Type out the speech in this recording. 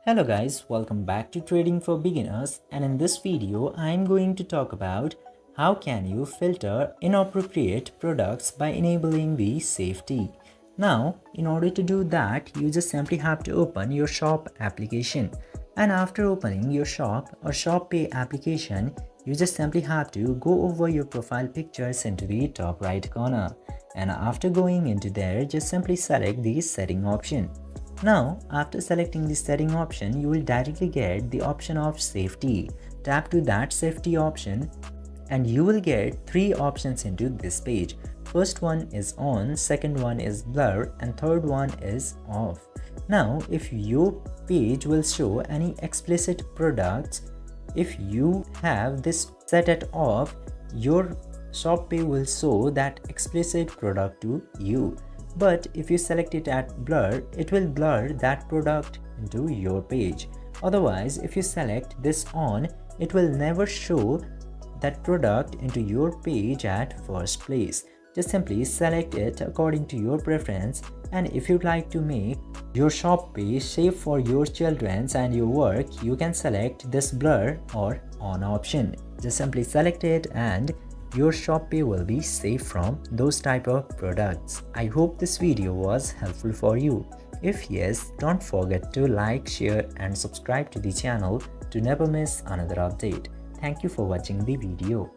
Hello guys, welcome back to Trading for Beginners, and in this video I am going to talk about how can you filter inappropriate products by enabling the safety. Now, in order to do that, you just simply have to open your shop application, and after opening your shop or ShopPay application, you just simply have to go over your profile pictures into the top right corner, and after going into there, just simply select the setting option. Now, after selecting the setting option, you will directly get the option of safety. Tap to that safety option and you will get three options into this page. First one is on, second one is blur, and third one is off. Now, if your page will show any explicit products, if you have this set at off, your ShopPay will show that explicit product to you. But if you select it at blur, it will blur that product into your page. Otherwise, if you select this on, it will never show that product into your page at first place. Just simply select it according to your preference, and if you'd like to make your shop page safe for your children's and your work, you can select this blur or on option. Just simply select it and your ShopPay will be safe from those type of products. I hope this video was helpful for you. If yes, don't forget to like, share and subscribe to the channel to never miss another update. Thank you for watching the video.